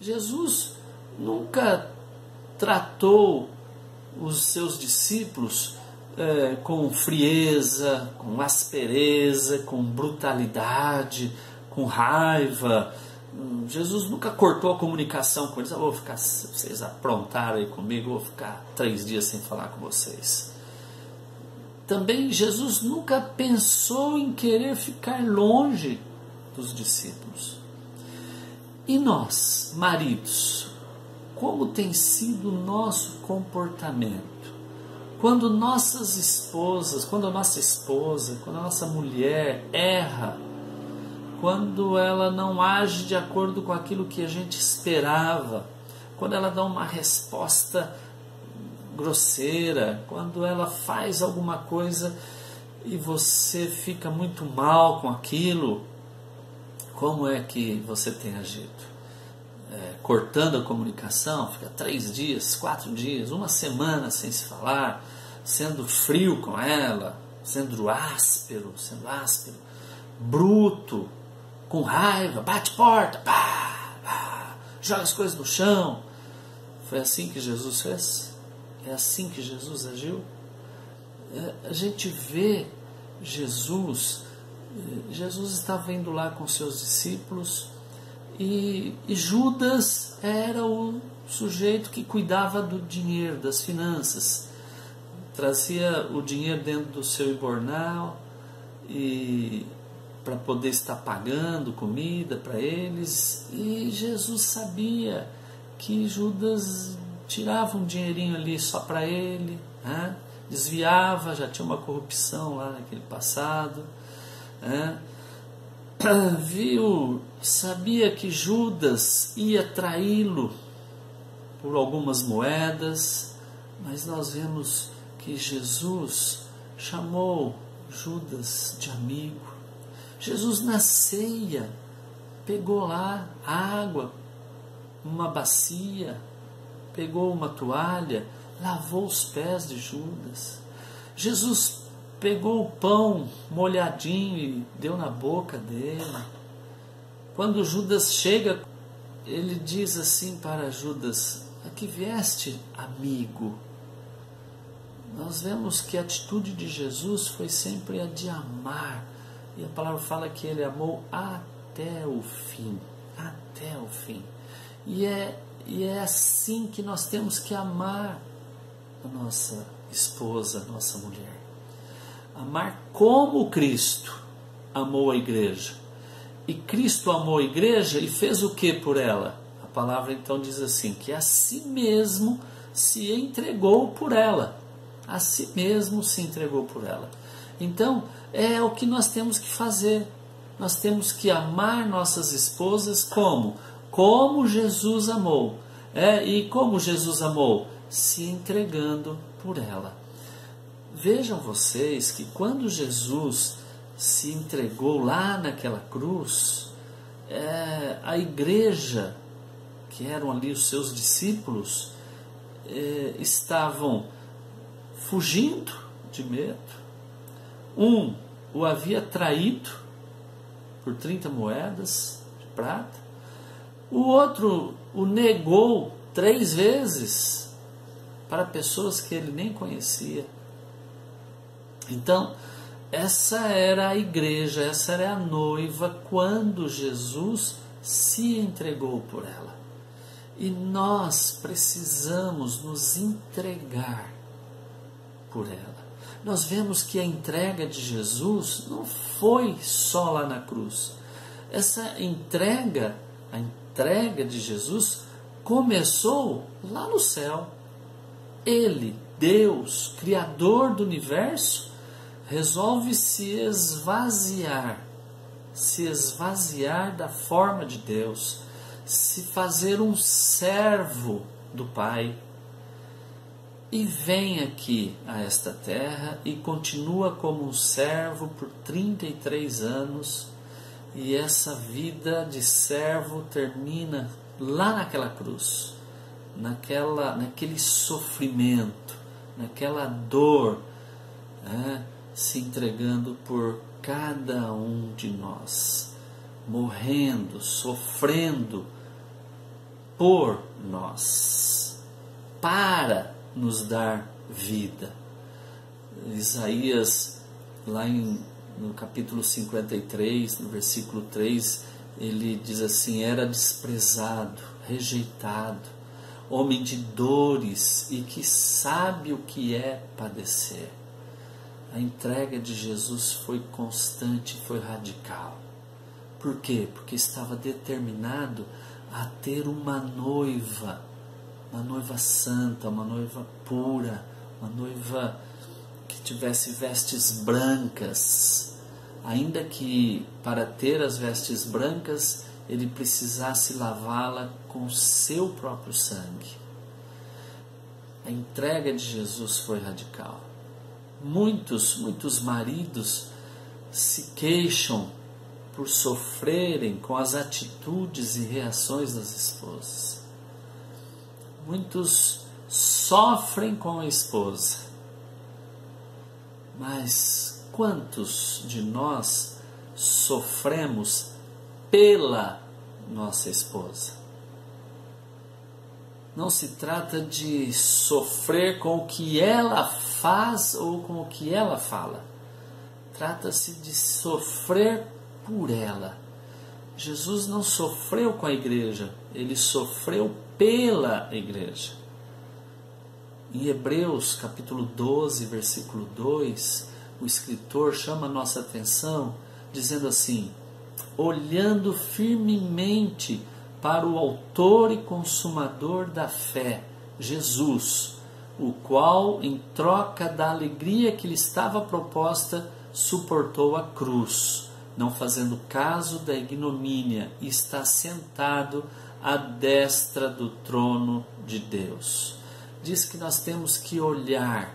Jesus nunca tratou os seus discípulos com frieza, com aspereza, com brutalidade, com raiva. Jesus nunca cortou a comunicação com eles. Vou ficar, vocês aprontaram aí comigo, vou ficar 3 dias sem falar com vocês. Também Jesus nunca pensou em querer ficar longe dos discípulos. E nós, maridos, como tem sido o nosso comportamento? Quando nossas esposas, quando a nossa esposa, quando a nossa mulher erra, quando ela não age de acordo com aquilo que a gente esperava, quando ela dá uma resposta grosseira, quando ela faz alguma coisa e você fica muito mal com aquilo, como é que você tem agido? Cortando a comunicação, fica 3 dias, 4 dias, 1 semana sem se falar, sendo frio com ela, sendo áspero, bruto, com raiva, bate porta, joga as coisas no chão. Foi assim que Jesus fez? É assim que Jesus agiu? A gente vê Jesus estava indo lá com seus discípulos, e Judas era o sujeito que cuidava do dinheiro, das finanças, trazia o dinheiro dentro do seu embornal e para poder estar pagando comida para eles. E Jesus sabia que Judas tirava um dinheirinho ali só para ele, né? Desviava, já tinha uma corrupção lá naquele passado, né? Sabia que Judas ia traí-lo por algumas moedas, mas nós vemos que Jesus chamou Judas de amigo. Jesus na ceia pegou lá água, uma bacia, pegou uma toalha, lavou os pés de Judas. Jesus pegou o pão molhadinho e deu na boca dele. Quando Judas chega, ele diz assim para Judas: a que vieste, amigo? Nós vemos que a atitude de Jesus foi sempre a de amar. E a palavra fala que ele amou até o fim. Até o fim. E é assim que nós temos que amar a nossa esposa, a nossa mulher. Amar como Cristo amou a igreja. E Cristo amou a igreja e fez o que por ela? A palavra então diz assim, que a si mesmo se entregou por ela. A si mesmo se entregou por ela. Então, é o que nós temos que fazer. Nós temos que amar nossas esposas como? Como Jesus amou. E como Jesus amou? Se entregando por ela. Vejam vocês que quando Jesus se entregou lá naquela cruz, a igreja, que eram ali os seus discípulos, estavam fugindo de medo. Um o havia traído por 30 moedas de prata. O outro o negou 3 vezes para pessoas que ele nem conhecia. Então, essa era a igreja, essa era a noiva quando Jesus se entregou por ela. E nós precisamos nos entregar por ela. Nós vemos que a entrega de Jesus não foi só lá na cruz. Essa entrega, a entrega de Jesus, começou lá no céu. Ele, Deus, Criador do universo, resolve se esvaziar da forma de Deus, se fazer um servo do Pai, e vem aqui a esta terra e continua como um servo por 33 anos, e essa vida de servo termina lá naquela cruz, naquele sofrimento, naquela dor, se entregando por cada um de nós, morrendo, sofrendo por nós, para nos dar vida. Isaías, lá no capítulo 53, no versículo 3, ele diz assim: era desprezado, rejeitado, homem de dores e que sabe o que é padecer. A entrega de Jesus foi constante, foi radical. Por quê? Porque estava determinado a ter uma noiva santa, uma noiva pura, uma noiva que tivesse vestes brancas, ainda que para ter as vestes brancas ele precisasse lavá-la com seu próprio sangue. A entrega de Jesus foi radical. Muitos maridos se queixam por sofrerem com as atitudes e reações das esposas. Muitos sofrem com a esposa. Mas quantos de nós sofremos pela nossa esposa? Não se trata de sofrer com o que ela faz ou com o que ela fala. Trata-se de sofrer por ela. Jesus não sofreu com a igreja, ele sofreu pela igreja. Em Hebreus capítulo 12, versículo 2, o escritor chama a nossa atenção dizendo assim: olhando firmemente para o autor e consumador da fé, Jesus, o qual, em troca da alegria que lhe estava proposta, suportou a cruz, não fazendo caso da ignomínia, e está sentado à destra do trono de Deus. Diz que nós temos que olhar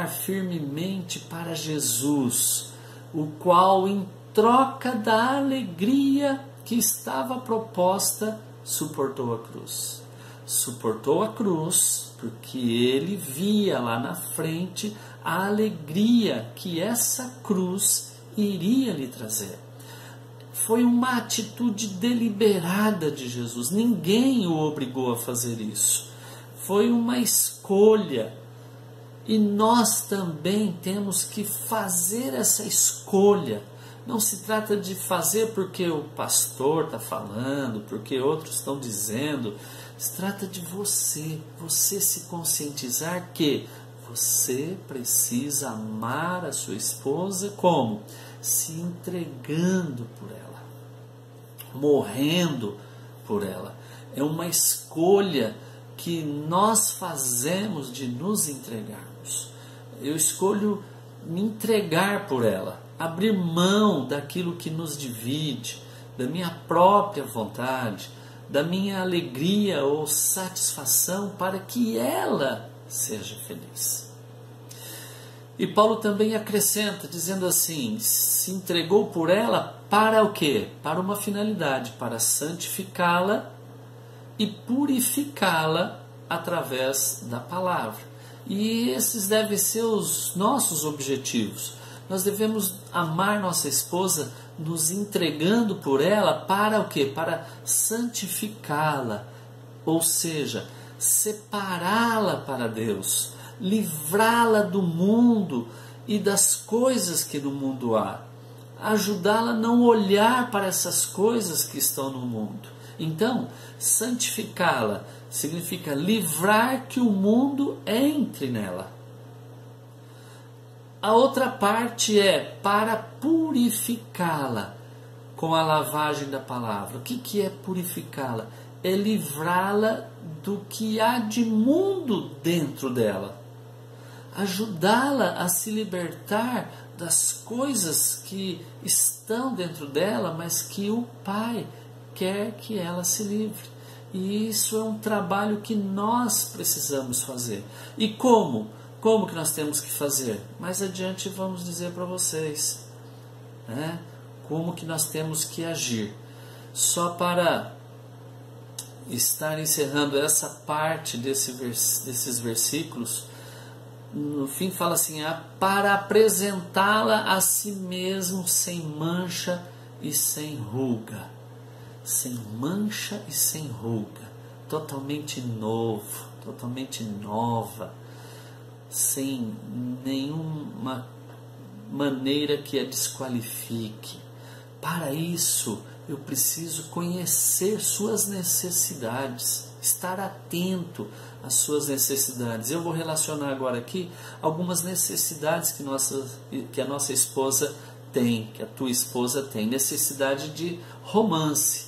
firmemente para Jesus, o qual, em troca da alegria que estava proposta, suportou a cruz. Suportou a cruz porque ele via lá na frente a alegria que essa cruz iria lhe trazer. Foi uma atitude deliberada de Jesus. Ninguém o obrigou a fazer isso. Foi uma escolha. E nós também temos que fazer essa escolha. Não se trata de fazer porque o pastor está falando, porque outros estão dizendo. Se trata de você se conscientizar que você precisa amar a sua esposa como? Se entregando por ela, morrendo por ela. É uma escolha que nós fazemos de nos entregarmos. Eu escolho me entregar por ela, abrir mão daquilo que nos divide, da minha própria vontade, da minha alegria ou satisfação, para que ela seja feliz. E Paulo também acrescenta, dizendo assim: se entregou por ela para o quê? Para uma finalidade, para santificá-la e purificá-la através da palavra. E esses devem ser os nossos objetivos. Nós devemos amar nossa esposa nos entregando por ela para o quê? Para santificá-la, ou seja, separá-la para Deus, livrá-la do mundo e das coisas que no mundo há, ajudá-la a não olhar para essas coisas que estão no mundo. Então, santificá-la significa livrar que o mundo entre nela. A outra parte é para purificá-la com a lavagem da palavra. O que é purificá-la? É livrá-la do que há de mundo dentro dela. Ajudá-la a se libertar das coisas que estão dentro dela, mas que o Pai quer que ela se livre. E isso é um trabalho que nós precisamos fazer. E como? Como que nós temos que fazer? Mais adiante vamos dizer para vocês, né? Como que nós temos que agir. Só para estar encerrando essa parte desses versículos, no fim fala assim: para apresentá-la a si mesmo sem mancha e sem ruga. Sem mancha e sem ruga. totalmente novo, totalmente nova, sem nenhuma maneira que a desqualifique. Para isso, eu preciso conhecer suas necessidades, estar atento às suas necessidades. Eu vou relacionar agora aqui algumas necessidades que a nossa esposa tem, que a tua esposa tem. Necessidade de romance.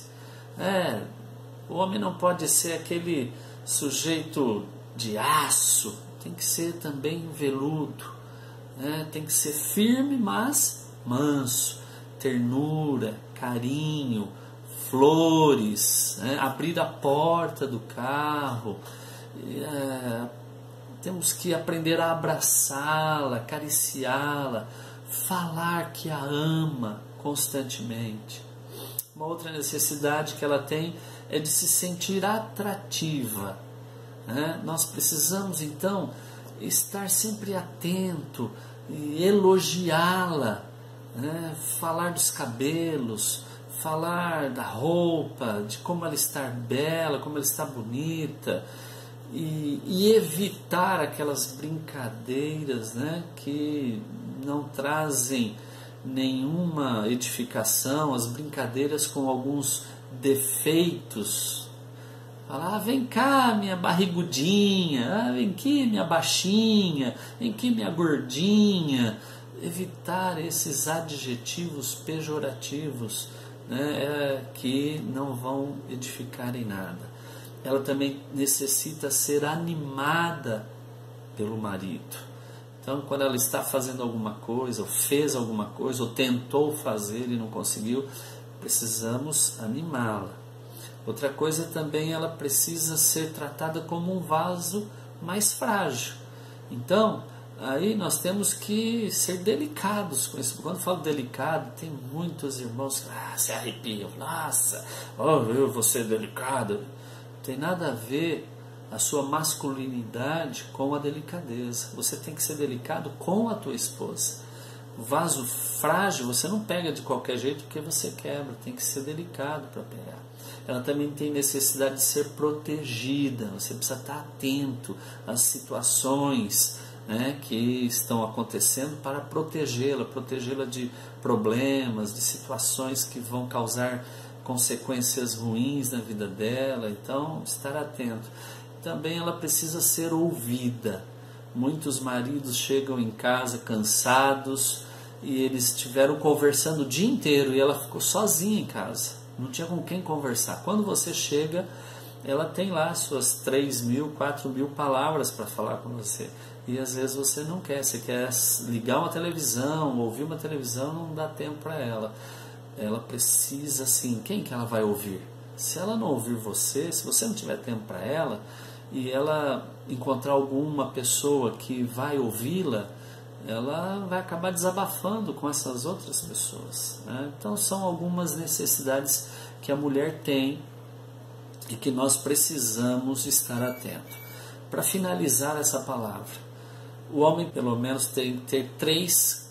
O homem não pode ser aquele sujeito de aço, tem que ser também veludo, tem que ser firme, mas manso. Ternura, carinho, flores, abrir a porta do carro, temos que aprender a abraçá-la, acariciá-la, falar que a ama constantemente. Uma outra necessidade que ela tem é de se sentir atrativa. Nós precisamos então estar sempre atento e elogiá-la, falar dos cabelos, falar da roupa, de como ela está bela, como ela está bonita, e evitar aquelas brincadeiras, que não trazem nenhuma edificação, as brincadeiras com alguns defeitos. Falar, vem cá minha barrigudinha, vem aqui minha baixinha, vem aqui minha gordinha. Evitar esses adjetivos pejorativos, que não vão edificar em nada. Ela também necessita ser animada pelo marido. Então, quando ela está fazendo alguma coisa, ou fez alguma coisa, ou tentou fazer e não conseguiu, precisamos animá-la. Outra coisa também, ela precisa ser tratada como um vaso mais frágil. Então, aí nós temos que ser delicados com isso. Quando eu falo delicado, tem muitos irmãos que se arrepiam. Nossa, eu vou ser delicado. Não tem nada a ver a sua masculinidade com a delicadeza. Você tem que ser delicado com a tua esposa. O vaso frágil você não pega de qualquer jeito porque você quebra. Tem que ser delicado para pegar. Ela também tem necessidade de ser protegida. Você precisa estar atento às situações que estão acontecendo para protegê-la de problemas, de situações que vão causar consequências ruins na vida dela. Então, estar atento. Também ela precisa ser ouvida. Muitos maridos chegam em casa cansados e eles estiveram conversando o dia inteiro e ela ficou sozinha em casa, não tinha com quem conversar. Quando você chega, ela tem lá suas 3.000, 4.000 palavras para falar com você. E às vezes você não quer, você quer ligar uma televisão, ouvir uma televisão, não dá tempo para ela. Ela precisa, assim, quem que ela vai ouvir? Se ela não ouvir você, se você não tiver tempo para ela, e ela encontrar alguma pessoa que vai ouvi-la, ela vai acabar desabafando com essas outras pessoas. Então são algumas necessidades que a mulher tem e que nós precisamos estar atentos. Para finalizar essa palavra, o homem pelo menos tem que ter 3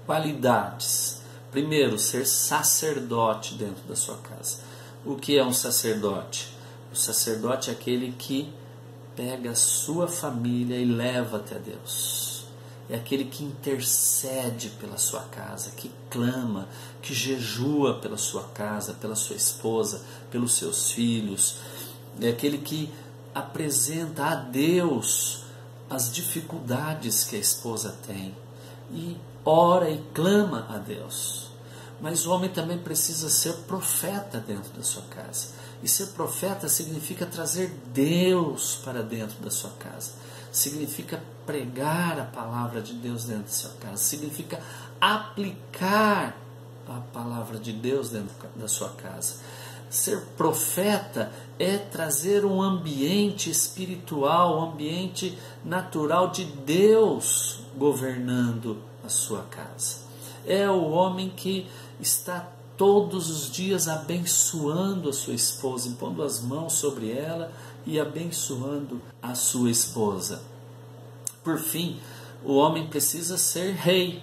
qualidades. Primeiro, ser sacerdote dentro da sua casa. O que é um sacerdote? O sacerdote é aquele que pega a sua família e leva até Deus. É aquele que intercede pela sua casa, que clama, que jejua pela sua casa, pela sua esposa, pelos seus filhos. É aquele que apresenta a Deus as dificuldades que a esposa tem e ora e clama a Deus. Mas o homem também precisa ser profeta dentro da sua casa. E ser profeta significa trazer Deus para dentro da sua casa. Significa pregar a palavra de Deus dentro da sua casa. Significa aplicar a palavra de Deus dentro da sua casa. Ser profeta é trazer um ambiente espiritual, um ambiente natural de Deus governando a sua casa. É o homem que está todos os dias abençoando a sua esposa, impondo as mãos sobre ela e abençoando a sua esposa. Por fim, o homem precisa ser rei.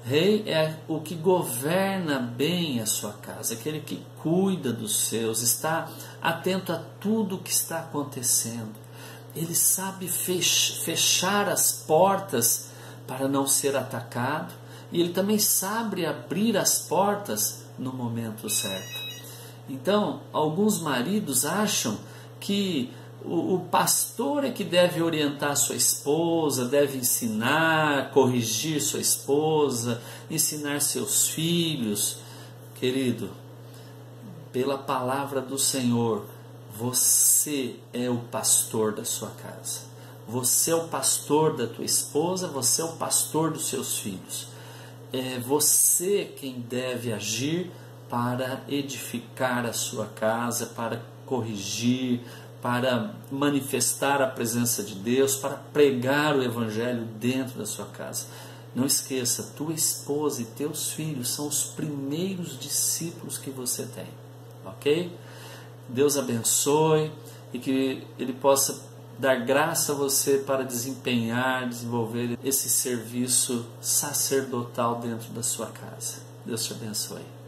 Rei é o que governa bem a sua casa, aquele que cuida dos seus, está atento a tudo o que está acontecendo. Ele sabe fechar as portas para não ser atacado, e ele também sabe abrir as portas no momento certo. Então, alguns maridos acham que o pastor é que deve orientar sua esposa, deve ensinar, corrigir sua esposa, ensinar seus filhos. Querido, pela palavra do Senhor, você é o pastor da sua casa. Você é o pastor da tua esposa, você é o pastor dos seus filhos. É você quem deve agir para edificar a sua casa, para corrigir, para manifestar a presença de Deus, para pregar o Evangelho dentro da sua casa. Não esqueça, tua esposa e teus filhos são os primeiros discípulos que você tem, ok? Deus abençoe e que Ele possa dar graça a você para desenvolver esse serviço sacerdotal dentro da sua casa. Deus te abençoe.